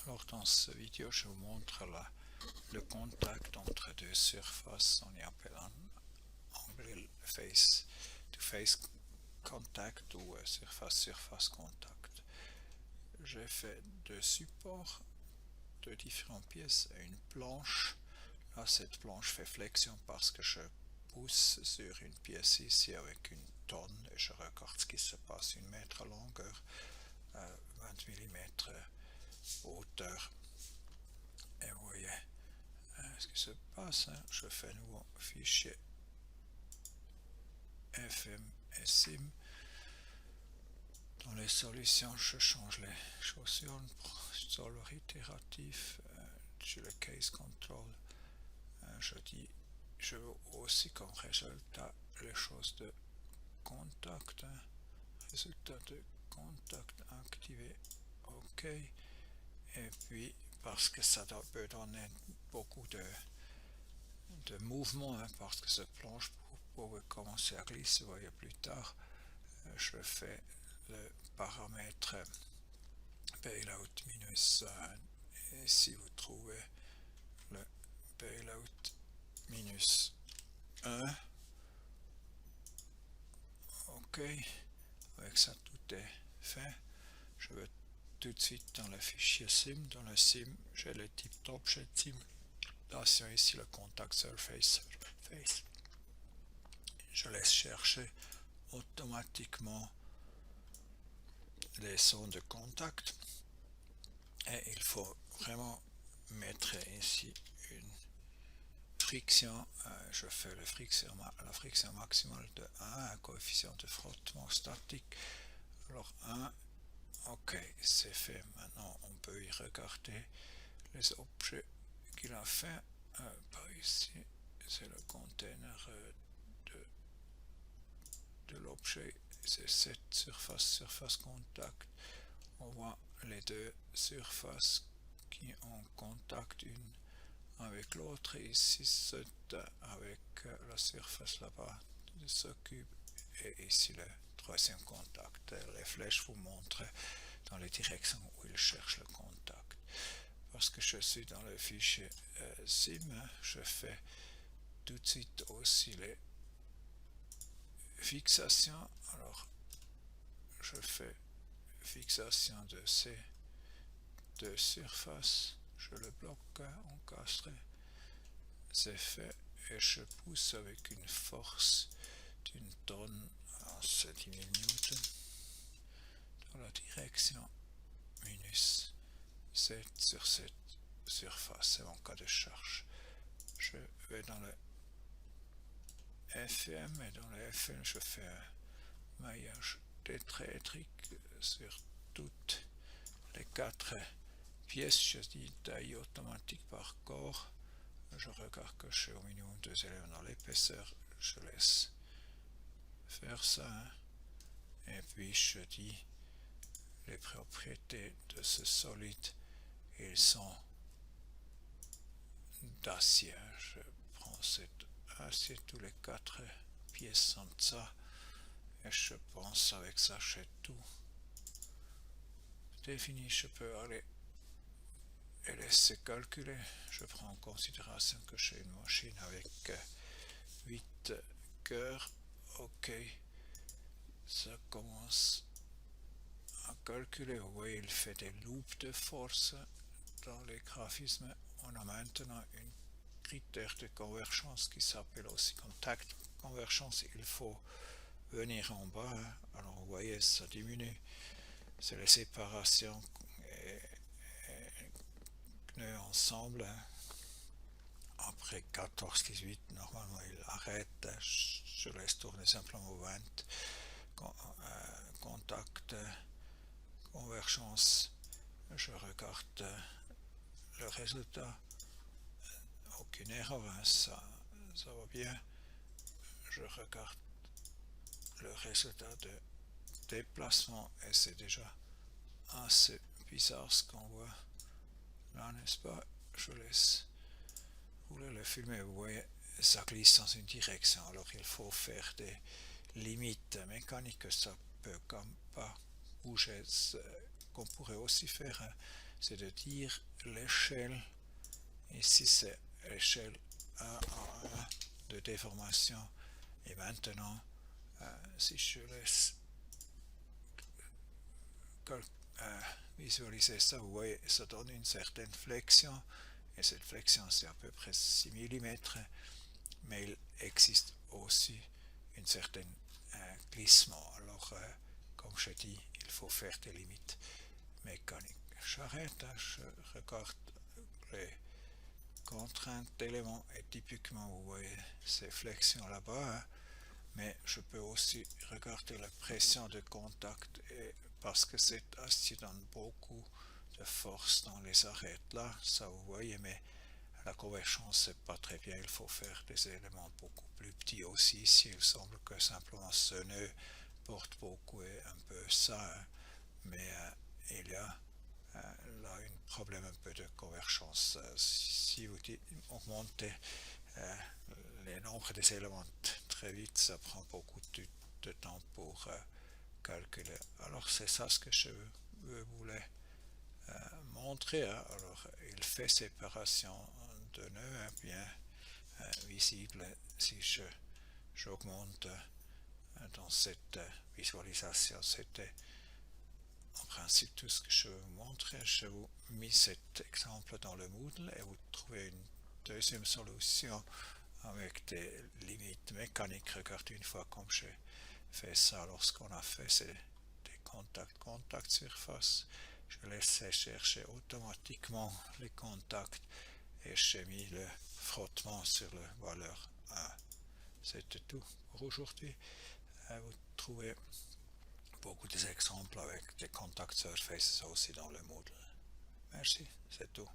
Alors dans cette vidéo, je vous montre le contact entre deux surfaces. On y appelle en anglais face-to-face contact ou surface-surface contact. J'ai fait deux supports de différentes pièces et une planche. Là, cette planche fait flexion parce que je pousse sur une pièce ici avec une tonne et je regarde ce qui se passe, 1 mètre à longueur, 20 mm hauteur. Et vous voyez ce qui se passe, hein. Je fais nouveau fichier FM et SIM. Dans les solutions, je change les chaussures pour solver itératif. Sur le case control, je dis je veux aussi comme résultat les choses de contact, hein. Résultat de contact activé, ok. Et puis parce que ça peut donner beaucoup de mouvement, hein, parce que cette planche pour commencer à glisser, vous voyez plus tard, je fais le paramètre bailout minus 1, et si vous trouvez le bailout minus 1, ok, avec ça tout est fait. Je vais tout de suite dans le fichier sim. Dans le sim, j'ai le type d'objet simulation, ici le contact surface. Je laisse chercher automatiquement les sons de contact et il faut vraiment mettre ici une friction. Je fais la friction maximale de 1, un coefficient de frottement statique. Alors 1, ok, c'est fait. Maintenant on peut y regarder les objets qu'il a fait. Par ici, c'est le container de l'objet, c'est cette surface contact. On voit les deux surfaces qui ont contact une avec l'autre, et ici c'est avec la surface là-bas de ce cube, et ici le troisième contact. Les flèches vous montrent dans les directions où il cherche le contact. Parce que je suis dans le fichier sim, je fais tout de suite aussi les fixations. Alors je fais fixation de ces deux surfaces, je le bloque, encastré, c'est fait, et je pousse avec une force d'une tonne à 7000 Newton dans la direction minus 7 sur cette surface. C'est mon cas de charge. Je vais dans le FM, et dans le FM je fais un maillage tétraédrique sur toutes les 4 pièces. Je dis taille automatique par corps. Je regarde que je suis au minimum 2 éléments dans l'épaisseur. Je laisse faire ça, hein. Et puis je dis les propriétés de ce solide. Ils sont d'acier. Je prends cet acier, tous les 4 pièces sont de ça, et je pense avec ça j'ai tout défini. Je peux aller et laisser calculer. Je prends en considération que j'ai une machine avec 8 cœurs. Ok, ça commence à calculer. Vous voyez, il fait des loops de force. Dans les graphismes, on a maintenant une critère de convergence qui s'appelle aussi contact convergence. Il faut venir en bas, hein. Alors vous voyez, ça diminue. C'est les séparations et nœuds ensemble, hein. Après 14-18, normalement il arrête. Je laisse tourner simplement 20. Contact, convergence, je regarde le résultat. Aucune erreur, hein. Ça va bien. Je regarde le résultat de déplacement et c'est déjà assez bizarre ce qu'on voit là, n'est-ce pas? Je laisse rouler le film et vous voyez, ça glisse dans une direction. Alors il faut faire des limites mécaniques, ça peut comme pas bouger, qu'on pourrait aussi faire c'est de dire l'échelle, ici c'est l'échelle 1 à 1 de déformation, et maintenant si je laisse visualiser ça, vous voyez, ça donne une certaine flexion, et cette flexion c'est à peu près 6 mm, mais il existe aussi une certaine glissement. Alors, comme je dis, il faut faire des limites mécaniques. J'arrête, je regarde les contraintes d'éléments, et typiquement, vous voyez ces flexions là-bas, hein, mais je peux aussi regarder la pression de contact, et parce que cet acier donne beaucoup de force dans les arêtes là, ça vous voyez, mais la convergence c'est pas très bien, il faut faire des éléments beaucoup plus petits aussi. Ici il semble que simplement ce nœud porte beaucoup et un peu ça, hein, mais il y a là un problème un peu de convergence. Si vous augmentez les nombres des éléments très vite, ça prend beaucoup de temps pour calculer. Alors c'est ça ce que je voulais montrer, hein. Alors il fait séparation de nœuds, hein, bien visible si j'augmente dans cette visualisation. C'était en principe tout ce que je vous montrais. Je vous mis cet exemple dans le Moodle et vous trouvez une deuxième solution avec des limites mécaniques. Regardez une fois comme j'ai fait ça. Lorsqu'on a fait c'est des contact surface. Je laissais chercher automatiquement les contacts et j'ai mis le frottement sur la valeur 1. C'était tout pour aujourd'hui. Vous trouvez beaucoup d'exemples avec des contact surfaces aussi dans le Moodle. Merci, c'est tout.